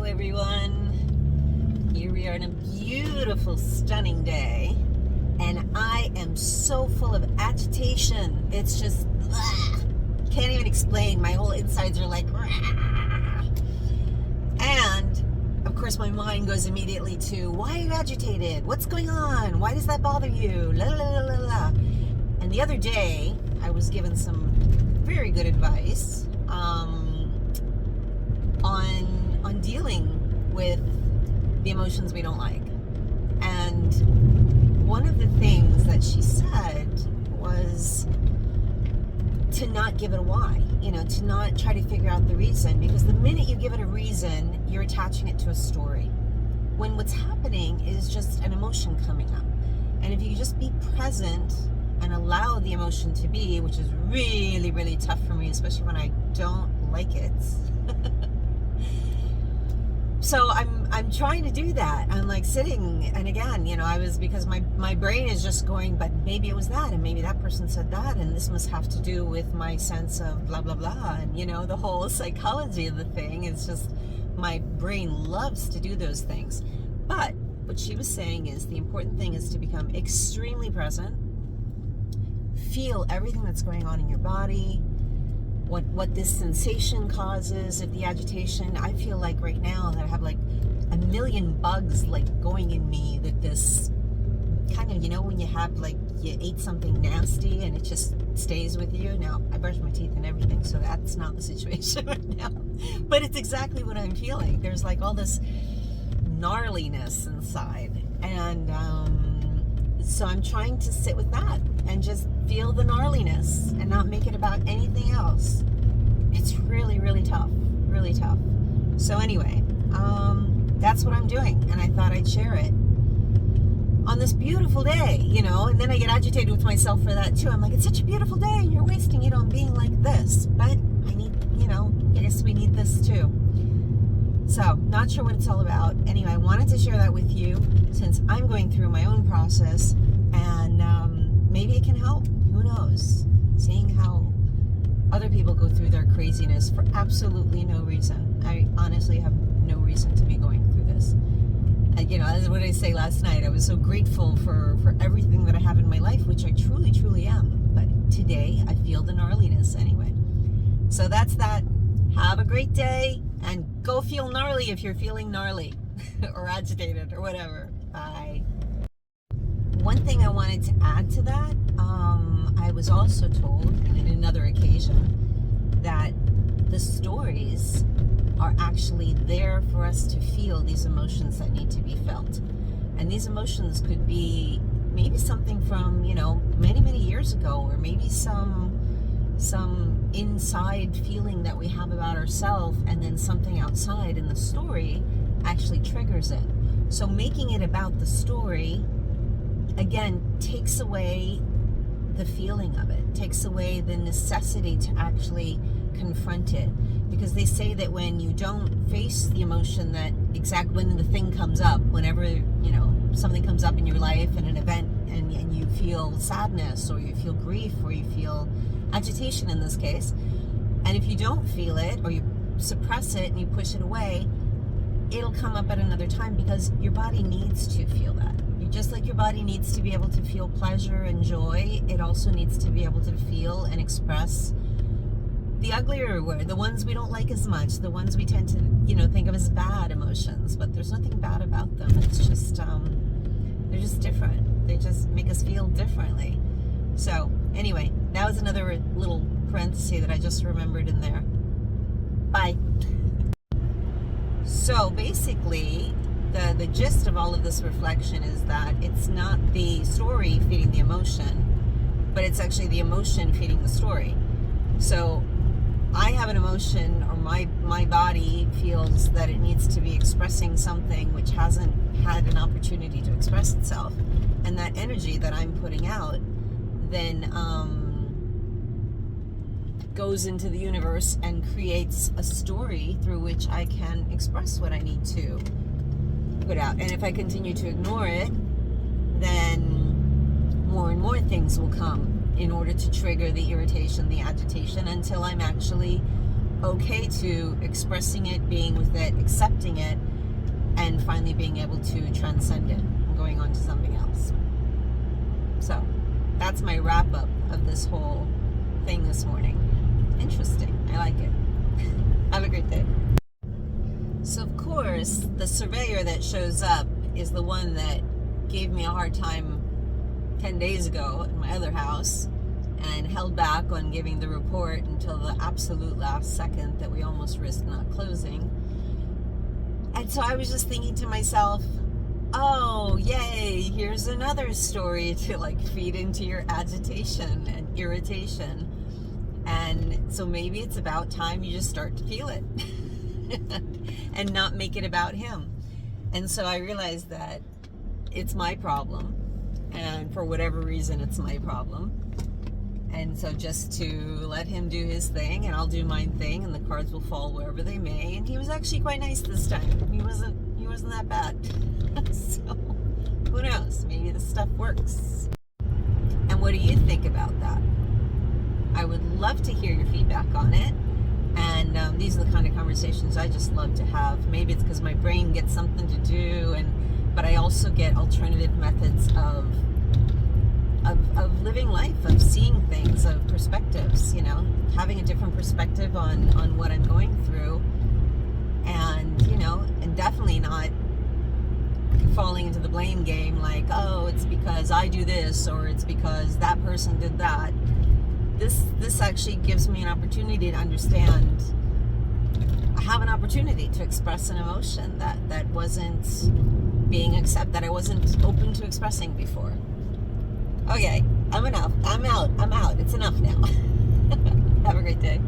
everyone. Here we are on a beautiful, stunning day, and I am so full of agitation. It's just, can't even explain. My whole insides are like, and of course my mind goes immediately to, why are you agitated? What's going on? Why does that bother you? La la la la la. And the other day, I was given some very good advice on dealing with the emotions we don't like. And one of the things that she said was to not give it a why, to not try to figure out the reason, because the minute you give it a reason, you're attaching it to a story, when what's happening is just an emotion coming up. And if you just be present and allow the emotion to be, which is really, really tough for me, especially when I don't like it. So I'm trying to do that. I'm like sitting, and again, because my brain is just going, but maybe it was that, and maybe that person said that, and this must have to do with my sense of blah, blah, blah. And the whole psychology of the thing is just, my brain loves to do those things. But what she was saying is the important thing is to become extremely present, feel everything that's going on in your body, what this sensation causes, if the agitation. I feel like right now that I have like a million bugs like going in me, that this kind of, when you have like, you ate something nasty and it just stays with you. Now, I brush my teeth and everything, so that's not the situation right now. But it's exactly what I'm feeling. There's like all this gnarliness inside. And so I'm trying to sit with that and just feel the gnarliness and not make it about anything else. It's really, really tough, really tough. So anyway, that's what I'm doing, and I thought I'd share it on this beautiful day, and then I get agitated with myself for that too. I'm like, it's such a beautiful day and you're wasting it on being like this, but I need, I guess we need this too. So, not sure what it's all about. Anyway, I wanted to share that with you since I'm going through my own process, and maybe it can help. Who knows? Seeing how other people go through their craziness for absolutely no reason. I honestly have no reason to be going through this. As what I say last night, I was so grateful for everything that I have in my life, which I truly, truly am. But today, I feel the gnarliness anyway. So that's that. Have a great day. And go feel gnarly if you're feeling gnarly or agitated or whatever. Bye. One thing I wanted to add to that, I was also told in another occasion that the stories are actually there for us to feel these emotions that need to be felt. And these emotions could be maybe something from, many, many years ago, or maybe some inside feeling that we have about ourselves, and then something outside in the story actually triggers it. So making it about the story, again, takes away the feeling of it, takes away the necessity to actually confront it. Because they say that when you don't face the emotion, that when the thing comes up, whenever, something comes up in your life in an event, and you feel sadness, or you feel grief, or you feel agitation in this case, and if you don't feel it, or you suppress it and you push it away, it'll come up at another time, because your body needs to feel that. Just like your body needs to be able to feel pleasure and joy, it also needs to be able to feel and express the uglier word, the ones we don't like as much, the ones we tend to, think of as bad emotions. But there's nothing bad about them. It's just, they're just different. They just make us feel differently. So anyway, that was another little parenthesis that I just remembered in there. Bye. So basically, the gist of all of this reflection is that it's not the story feeding the emotion, but it's actually the emotion feeding the story. So I have an emotion, or my body feels that it needs to be expressing something which hasn't had an opportunity to express itself. And that energy that I'm putting out then goes into the universe and creates a story through which I can express what I need to put out. And if I continue to ignore it, then more and more things will come in order to trigger the irritation, the agitation, until I'm actually okay to expressing it, being with it, accepting it, and finally being able to transcend it and going on to something else. So that's my wrap up of this whole thing this morning. Interesting. I like it. Have a great day. So of course, the surveyor that shows up is the one that gave me a hard time 10 days ago in my other house and held back on giving the report until the absolute last second that we almost risked not closing. And so I was just thinking to myself, oh, yay, here's another story to like feed into your agitation and irritation. And so maybe it's about time you just start to feel it and not make it about him. And so I realized that it's my problem, and for whatever reason it's my problem. And so just to let him do his thing and I'll do my thing, and the cards will fall wherever they may. And he was actually quite nice this time. He wasn't that bad. So who knows? Maybe this stuff works. And what do you think about that? I would love to hear your feedback on it. And these are the kind of conversations I just love to have. Maybe it's because my brain gets something to do, but I also get alternative methods of living life, of seeing things, of perspectives, having a different perspective on what I'm going through, and definitely not falling into the blame game like, oh, it's because I do this or it's because that person did that. This actually gives me an opportunity to understand. I have an opportunity to express an emotion that wasn't being accepted, that I wasn't open to expressing before. Okay, I'm out. It's enough now. Have a great day.